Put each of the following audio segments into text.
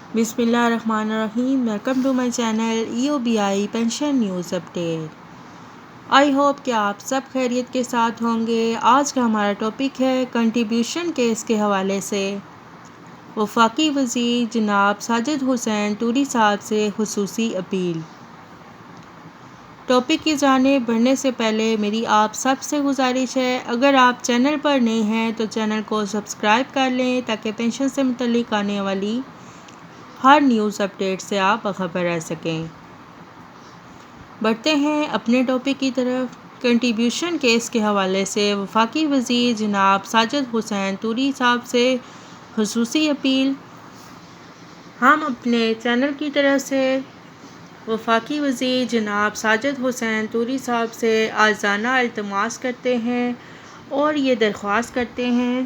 بسم اللہ الرحمن الرحیم. Welcome to my channel EOBI pension news update. I hope کہ آپ سب خیریت کے ساتھ ہوں گے. آج کا ہمارا ٹاپک ہے کنٹریبیوشن کیس کے حوالے سے وفاقی وزیر جناب ساجد حسین طوری صاحب سے خصوصی اپیل. ٹاپک کی جانب بڑھنے سے پہلے میری آپ سب سے گزارش ہے، اگر آپ چینل پر نئے ہیں تو چینل کو سبسکرائب کر لیں تاکہ پینشن سے متعلق آنے والی ہر نیوز اپڈیٹ سے آپ باخبر رہ سکیں. بڑھتے ہیں اپنے ٹاپک کی طرف. کنٹریبیوشن کیس کے حوالے سے وفاقی وزیر جناب ساجد حسین طوری صاحب سے خصوصی اپیل. ہم اپنے چینل کی طرف سے وفاقی وزیر جناب ساجد حسین طوری صاحب سے عاجزانہ التماس کرتے ہیں اور یہ درخواست کرتے ہیں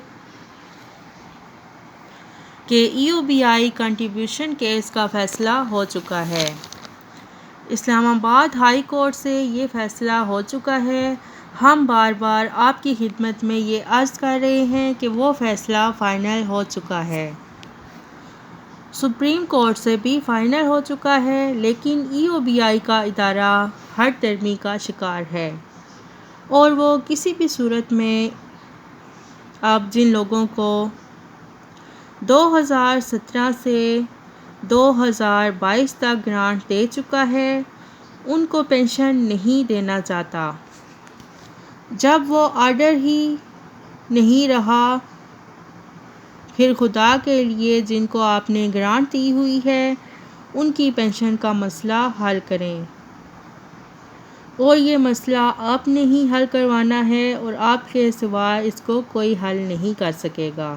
کہ EOBI کنٹریبیوشن کیس کا فیصلہ ہو چکا ہے. اسلام آباد ہائی کورٹ سے یہ فیصلہ ہو چکا ہے. ہم بار بار آپ کی خدمت میں یہ عرض کر رہے ہیں کہ وہ فیصلہ فائنل ہو چکا ہے. سپریم کورٹ سے بھی فائنل ہو چکا ہے، لیکن EOBI کا ادارہ ہٹ درمی کا شکار ہے اور وہ کسی بھی صورت میں اب جن لوگوں کو 2017 سے 2022 تک گرانٹ دے چکا ہے ان کو پینشن نہیں دینا چاہتا. جب وہ آرڈر ہی نہیں رہا، پھر خدا کے لیے جن کو آپ نے گرانٹ دی ہوئی ہے ان کی پینشن کا مسئلہ حل کریں. اور یہ مسئلہ آپ نے ہی حل کروانا ہے اور آپ کے سوا اس کو کوئی حل نہیں کر سکے گا.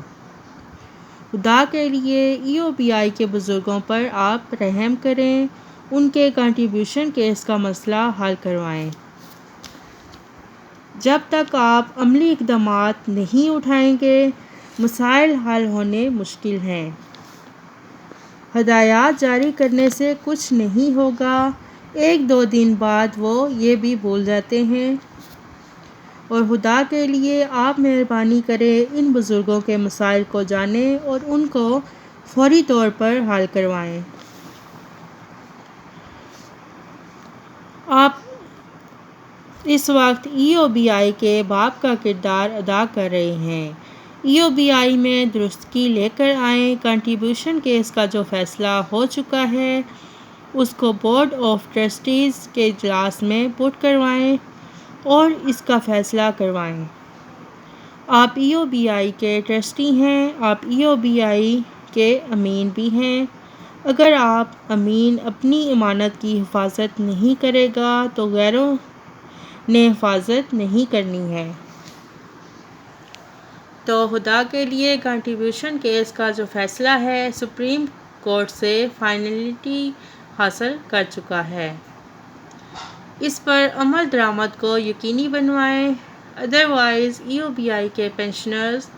خدا کے لیے EOBI کے بزرگوں پر آپ رحم کریں، ان کے کنٹریبیوشن کیس کا مسئلہ حل کروائیں. جب تک آپ عملی اقدامات نہیں اٹھائیں گے مسائل حل ہونے مشکل ہیں. ہدایات جاری کرنے سے کچھ نہیں ہوگا، ایک دو دن بعد وہ یہ بھی بھول جاتے ہیں. اور خدا کے لیے آپ مہربانی کریں ان بزرگوں کے مسائل کو جانیں اور ان کو فوری طور پر حل کروائیں. آپ اس وقت EOBI کے باپ کا کردار ادا کر رہے ہیں. EOBI میں درستگی لے کر آئیں. کنٹریبیوشن کیس کا جو فیصلہ ہو چکا ہے اس کو بورڈ آف ٹرسٹیز کے اجلاس میں پٹ کروائیں اور اس کا فیصلہ کروائیں. آپ EOBI کے ٹرسٹی ہیں، آپ EOBI کے امین بھی ہیں. اگر آپ امین اپنی امانت کی حفاظت نہیں کرے گا تو غیروں نے حفاظت نہیں کرنی ہے. تو خدا کے لیے کنٹریبیوشن کیس کا جو فیصلہ ہے سپریم کورٹ سے فائنلٹی حاصل کر چکا ہے. اس پر عمل درآمد کو یقینی بنوائیں، ادروائز EOBI کے پینشنرز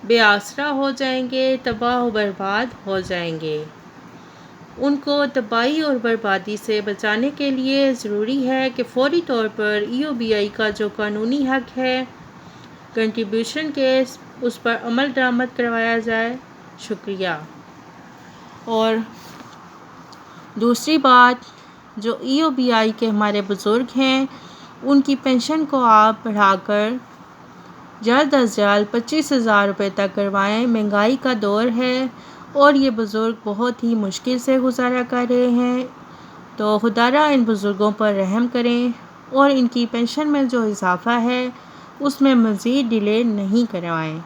بے آسرا ہو جائیں گے، تباہ و برباد ہو جائیں گے. ان کو تباہی اور بربادی سے بچانے کے لیے ضروری ہے کہ فوری طور پر EOBI کا جو قانونی حق ہے کنٹریبیوشن کیس اس پر عمل درآمد کروایا جائے. شکریہ. اور دوسری بات، جو EOBI کے ہمارے بزرگ ہیں ان کی پینشن کو آپ بڑھا کر جلد از جلد 25,000 روپے تک کروائیں. مہنگائی کا دور ہے اور یہ بزرگ بہت ہی مشکل سے گزارا کر رہے ہیں، تو خدا را ان بزرگوں پر رحم کریں اور ان کی پینشن میں جو اضافہ ہے اس میں مزید ڈیلے نہیں کروائیں.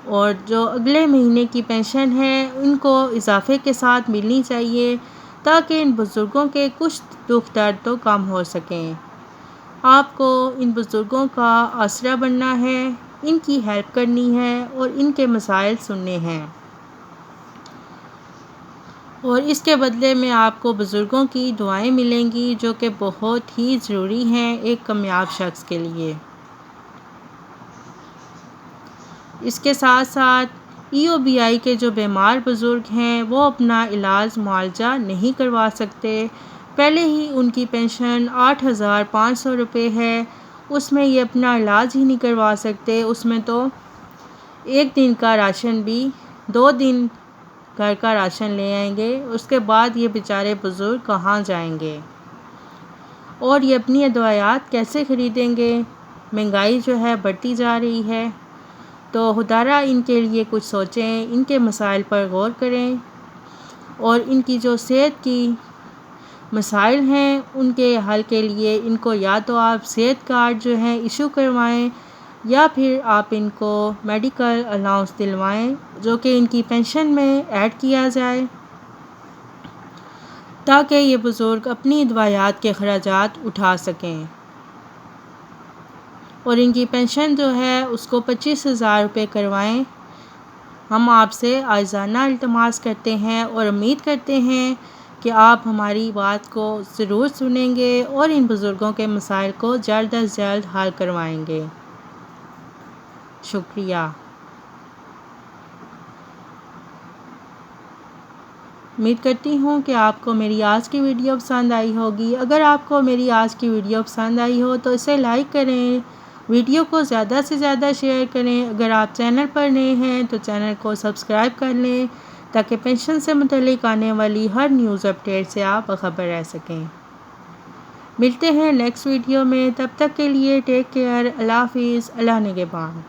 اور جو اگلے مہینے کی پینشن ہے ان کو اضافے کے ساتھ ملنی چاہیے تاکہ ان بزرگوں کے کچھ دکھ درد تو کم ہو سکیں. آپ کو ان بزرگوں کا آسرا بننا ہے، ان کی ہیلپ کرنی ہے اور ان کے مسائل سننے ہیں، اور اس کے بدلے میں آپ کو بزرگوں کی دعائیں ملیں گی جو کہ بہت ہی ضروری ہیں ایک کامیاب شخص کے لیے. اس کے ساتھ ساتھ EOBI کے جو بیمار بزرگ ہیں وہ اپنا علاج معالجہ نہیں کروا سکتے. پہلے ہی ان کی پینشن 8,500 روپے ہے، اس میں یہ اپنا علاج ہی نہیں کروا سکتے. اس میں تو ایک دن کا راشن بھی 2 دن گھر کا راشن لے آئیں گے، اس کے بعد یہ بیچارے بزرگ کہاں جائیں گے؟ اور یہ اپنی ادویات کیسے خریدیں گے؟ مہنگائی جو ہے بڑھتی جا رہی ہے، تو خدارا ان کے لیے کچھ سوچیں، ان کے مسائل پر غور کریں، اور ان کی جو صحت کی مسائل ہیں ان کے حل کے لیے ان کو یا تو آپ صحت کارڈ جو ہیں ایشو کروائیں، یا پھر آپ ان کو میڈیکل الاؤنس دلوائیں جو کہ ان کی پینشن میں ایڈ کیا جائے، تاکہ یہ بزرگ اپنی ادویات کے اخراجات اٹھا سکیں، اور ان کی پینشن جو ہے اس کو 25,000 روپے کروائیں۔ ہم آپ سے عاجزانہ التماس کرتے ہیں اور امید کرتے ہیں کہ آپ ہماری بات کو ضرور سنیں گے اور ان بزرگوں کے مسائل کو جلد از جلد حل کروائیں گے۔ شکریہ۔ امید کرتی ہوں کہ آپ کو میری آج کی ویڈیو پسند آئی ہوگی۔ اگر آپ کو میری آج کی ویڈیو پسند آئی ہو تو اسے لائک کریں، ویڈیو کو زیادہ سے زیادہ شیئر کریں۔ اگر آپ چینل پر نئے ہیں تو چینل کو سبسکرائب کر لیں تاکہ پینشن سے متعلق آنے والی ہر نیوز اپڈیٹ سے آپ باخبر رہ سکیں۔ ملتے ہیں نیکسٹ ویڈیو میں، تب تک کے لیے ٹیک کیئر، اللہ حافظ، اللہ نگہبان۔